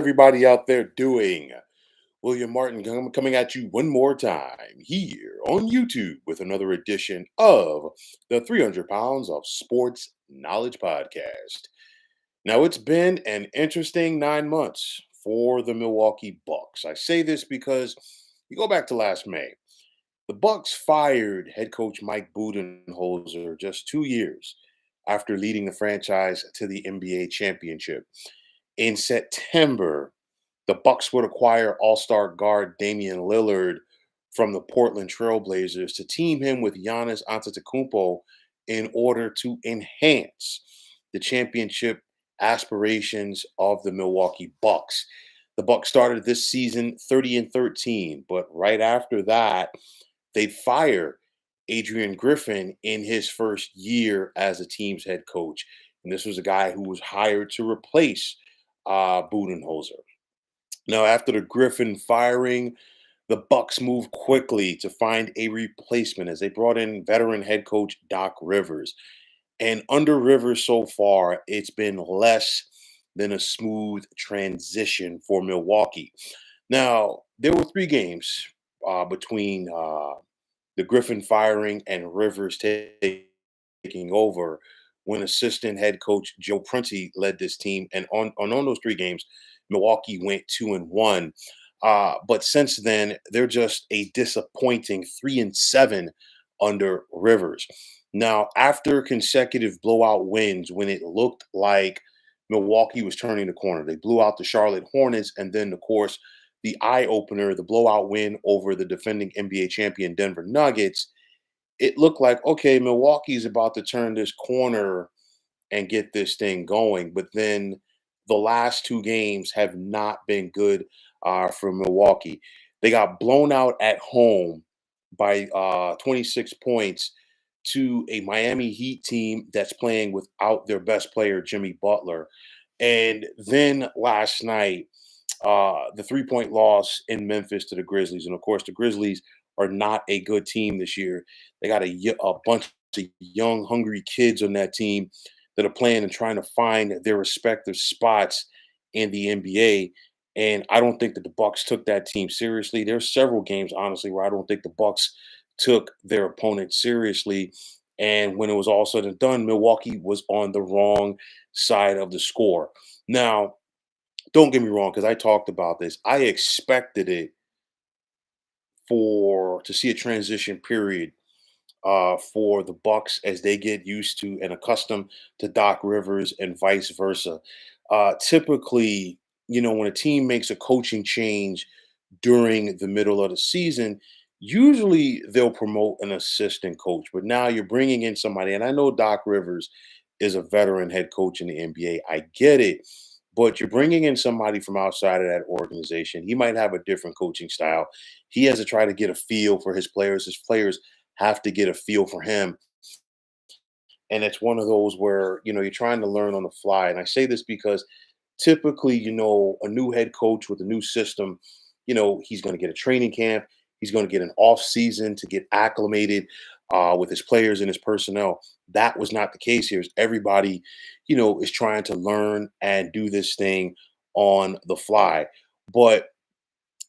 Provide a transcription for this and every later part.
Everybody out there doing? William Martin coming at you one more time here on YouTube with another edition of the 300 Pounds of Sports Knowledge Podcast. Now, it's been an interesting 9 months for the Milwaukee Bucks. I say this because you go back to last May. The Bucks fired head coach Mike Budenholzer just 2 years after leading the franchise to the NBA championship. In September, the Bucks would acquire All-Star guard Damian Lillard from the Portland Trailblazers to team him with Giannis Antetokounmpo in order to enhance the championship aspirations of the Milwaukee Bucks. The Bucks started this season 30 and 13, but right after that, they fire Adrian Griffin in his first year as a team's head coach. And this was a guy who was hired to replace Budenholzer. Now, after the Griffin firing, the Bucks moved quickly to find a replacement as they brought in veteran head coach Doc Rivers. And under Rivers so far, it's been less than a smooth transition for Milwaukee. Now, there were three games between the Griffin firing and Rivers taking over when assistant head coach Joe Prunty led this team. And on those three games, Milwaukee went 2-1. But since then, they're just a disappointing 3-7 under Rivers. Now, after consecutive blowout wins, when it looked like Milwaukee was turning the corner, they blew out the Charlotte Hornets, and then, of course, the eye opener, the blowout win over the defending NBA champion Denver Nuggets. It looked like, okay, Milwaukee's about to turn this corner and get this thing going. But then the last two games have not been good for Milwaukee. They got blown out at home by 26 points to a Miami Heat team that's playing without their best player, Jimmy Butler. And then last night, the 3-point loss in Memphis to the Grizzlies. And of course, the Grizzlies are not a good team this year. They got a bunch of young, hungry kids on that team that are playing and trying to find their respective spots in the NBA. And I don't think that the Bucks took that team seriously. There's several games, honestly, where I don't think the Bucks took their opponent seriously. And when it was all said and done, Milwaukee was on the wrong side of the score. Now, don't get me wrong, because I talked about this. I expected it for to see a transition period for the Bucks as they get used to and accustomed to Doc Rivers and vice versa. Typically, when a team makes a coaching change during the middle of the season, usually they'll promote an assistant coach. But now you're bringing in somebody, and I know Doc Rivers is a veteran head coach in the NBA. I get it. But you're bringing in somebody from outside of that organization. He might have a different coaching style. He has to try to get a feel for his players. His players have to get a feel for him. And it's one of those where, you're trying to learn on the fly. And I say this because typically, a new head coach with a new system, he's going to get a training camp. He's going to get an off season to get acclimated with his players and his personnel. That was not the case here. Everybody, is trying to learn and do this thing on the fly. But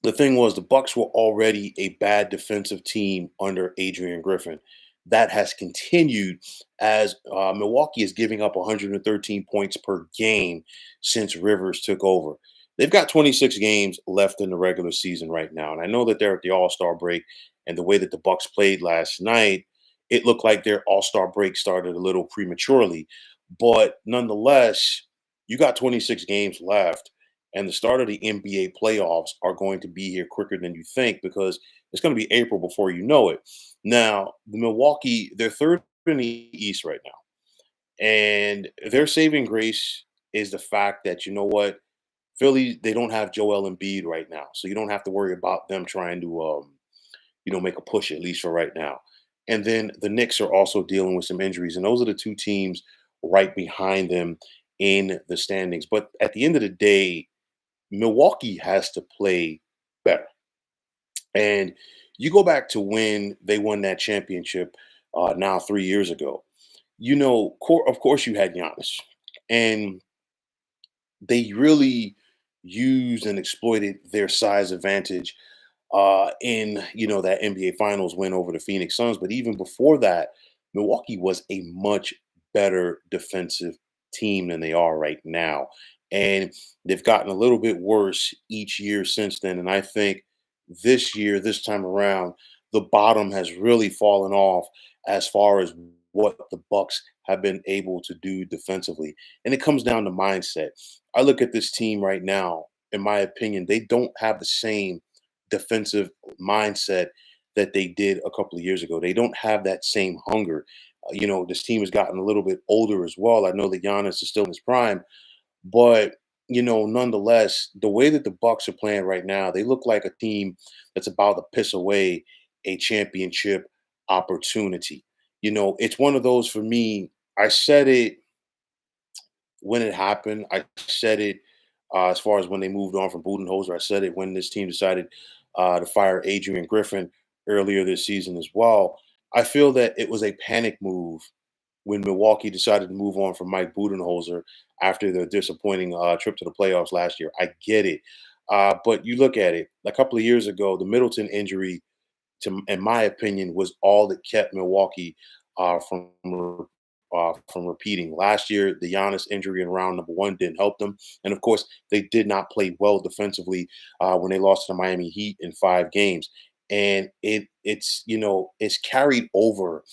the thing was, the Bucks were already a bad defensive team under Adrian Griffin. That has continued as Milwaukee is giving up 113 points per game since Rivers took over. They've got 26 games left in the regular season right now, and I know that they're at the All-Star break. And the way that the Bucks played last night, it looked like their All-Star break started a little prematurely. But nonetheless, you got 26 games left, and the start of the NBA playoffs are going to be here quicker than you think because it's going to be April before you know it. Now, the Milwaukee, they're third in the East right now. And their saving grace is the fact that, you know what, Philly, they don't have Joel Embiid right now. So you don't have to worry about them trying to, make a push, at least for right now. And then the Knicks are also dealing with some injuries. And those are the two teams right behind them in the standings. But at the end of the day, Milwaukee has to play better. And you go back to when they won that championship now 3 years ago. Of course, you had Giannis, and they really used and exploited their size advantage in that NBA Finals win over the Phoenix Suns. But even before that, Milwaukee was a much better defensive team than they are right now, and they've gotten a little bit worse each year since then. And I think this year, this time around, the bottom has really fallen off as far as what the Bucks have been able to do defensively, and it comes down to mindset. I look at this team right now. In my opinion, they don't have the same defensive mindset that they did a couple of years ago. They don't have that same hunger. This team has gotten a little bit older as well. I know that Giannis is still in his prime, but nonetheless, the way that the Bucks are playing right now, they look like a team that's about to piss away a championship opportunity. It's one of those for me. I said it when it happened. I said it as far as when they moved on from Budenholzer. I said it when this team decided to fire Adrian Griffin earlier this season as well. I feel that it was a panic move when Milwaukee decided to move on from Mike Budenholzer after the disappointing trip to the playoffs last year. I get it. But you look at it, a couple of years ago, the Middleton injury, in my opinion, was all that kept Milwaukee from repeating. Last year, the Giannis injury in round number one didn't help them, and of course, they did not play well defensively when they lost to the Miami Heat in 5 games. And it's carried over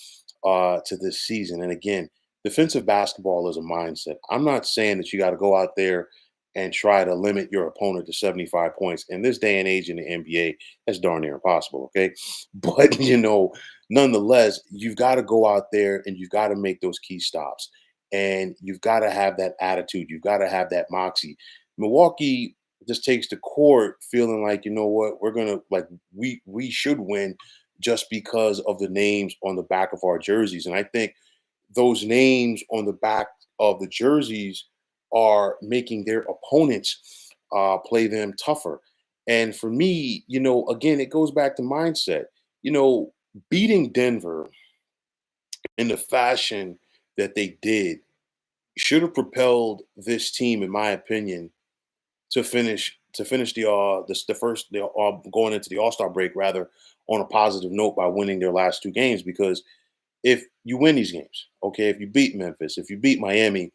to this season. And again, defensive basketball is a mindset. I'm not saying that you got to go out there and try to limit your opponent to 75 points. In this day and age in the NBA, that's darn near impossible. Okay. But, nonetheless, you've got to go out there and you've got to make those key stops. And you've got to have that attitude. You've got to have that moxie. Milwaukee just takes the court feeling like, you know what, we're gonna like we should win just because of the names on the back of our jerseys. And I think those names on the back of the jerseys are making their opponents play them tougher. And for me, again, it goes back to mindset. You know, beating Denver in the fashion that they did should have propelled this team, in my opinion, to finish the first going into the All-Star break rather on a positive note by winning their last 2 games. Because if you win these games, okay, if you beat Memphis, if you beat Miami,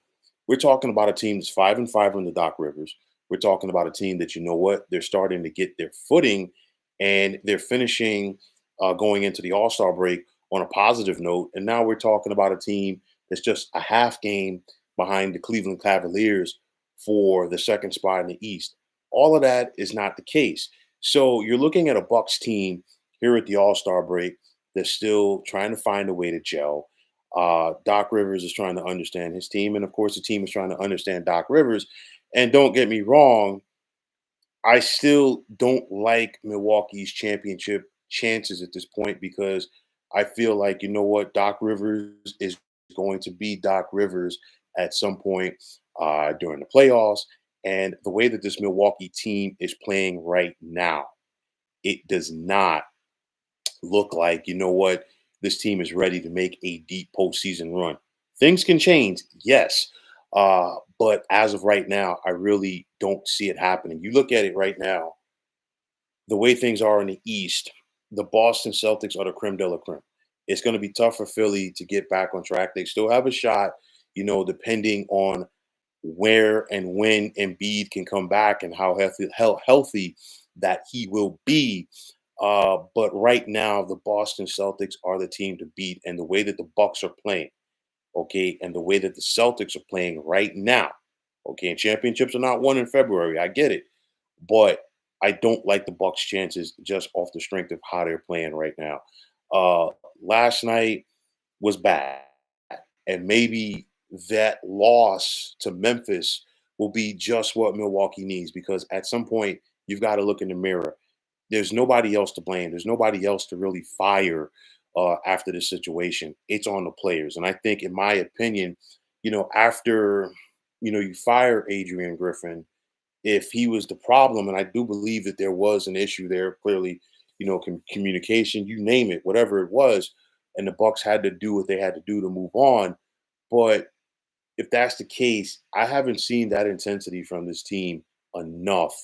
we're talking about a team that's 5-5 on the Doc Rivers. We're talking about a team that, they're starting to get their footing, and they're finishing going into the All-Star break on a positive note. And now we're talking about a team that's just a half game behind the Cleveland Cavaliers for the second spot in the East. All of that is not the case. So you're looking at a Bucks team here at the All-Star break that's still trying to find a way to gel. Doc Rivers is trying to understand his team, and of course, the team is trying to understand Doc Rivers. And don't get me wrong, I still don't like Milwaukee's championship chances at this point because I feel like, you know what, Doc Rivers is going to be Doc Rivers at some point during the playoffs. And the way that this Milwaukee team is playing right now, it does not look like, you know what, this team is ready to make a deep postseason run. Things can change, yes. But as of right now, I really don't see it happening. You look at it right now, the way things are in the East, the Boston Celtics are the creme de la creme. It's going to be tough for Philly to get back on track. They still have a shot, depending on where and when Embiid can come back and how healthy that he will be. But right now, the Boston Celtics are the team to beat, and the way that the Bucks are playing, okay, and the way that the Celtics are playing right now, okay, and championships are not won in February. I get it, but I don't like the Bucks' chances just off the strength of how they're playing right now. Uh, Last night was bad, and maybe that loss to Memphis will be just what Milwaukee needs because at some point you've got to look in the mirror. There's nobody else to blame. There's nobody else to really fire after this situation. It's on the players. And I think, in my opinion, after you fire Adrian Griffin, if he was the problem, and I do believe that there was an issue there, clearly, communication, you name it, whatever it was, and the Bucks had to do what they had to do to move on. But if that's the case, I haven't seen that intensity from this team enough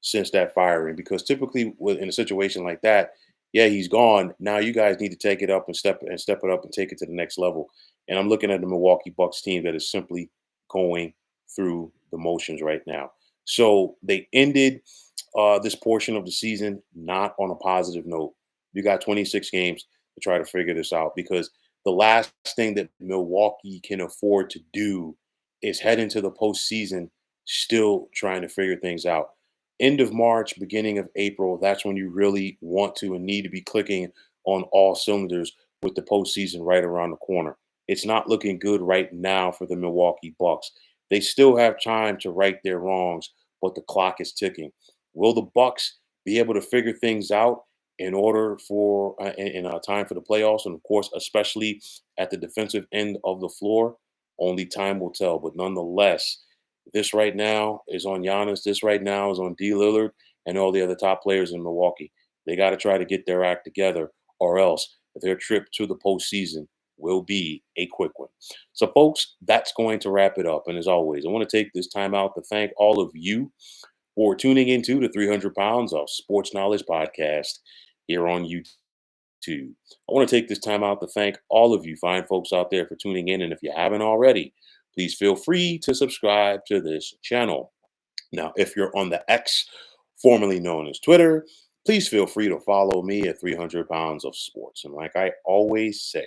since that firing because typically in a situation like that, yeah, he's gone. Now you guys need to take it up and step it up and take it to the next level. And I'm looking at the Milwaukee Bucks team that is simply going through the motions right now. So they ended this portion of the season not on a positive note. You got 26 games to try to figure this out because the last thing that Milwaukee can afford to do is head into the postseason still trying to figure things out. End of March, beginning of April, that's when you really want to and need to be clicking on all cylinders with the postseason right around the corner. It's not looking good right now for the Milwaukee Bucks. They still have time to right their wrongs, but the clock is ticking. Will the Bucks be able to figure things out in order for time for the playoffs, and of course, especially at the defensive end of the floor? Only time will tell. But nonetheless, this right now is on Giannis. This right now is on D. Lillard and all the other top players in Milwaukee. They got to try to get their act together, or else their trip to the postseason will be a quick one. So, folks, that's going to wrap it up. And as always, I want to take this time out to thank all of you for tuning into the 300 Pounds of Sports Knowledge podcast here on YouTube. I want to take this time out to thank all of you fine folks out there for tuning in. And if you haven't already, please feel free to subscribe to this channel. Now, if you're on the X, formerly known as Twitter, please feel free to follow me at 300 Pounds of Sports. And like I always say,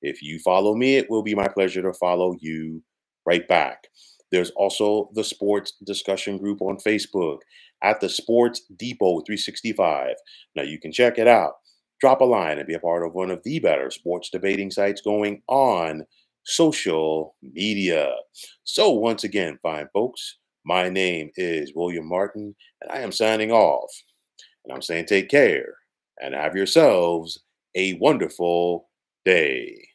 if you follow me, it will be my pleasure to follow you right back. There's also the sports discussion group on Facebook at the Sports Depot 365. Now you can check it out. Drop a line and be a part of one of the better sports debating sites going on social media. So, once again, fine folks, my name is William Martin, and I am signing off. And I'm saying take care and have yourselves a wonderful day.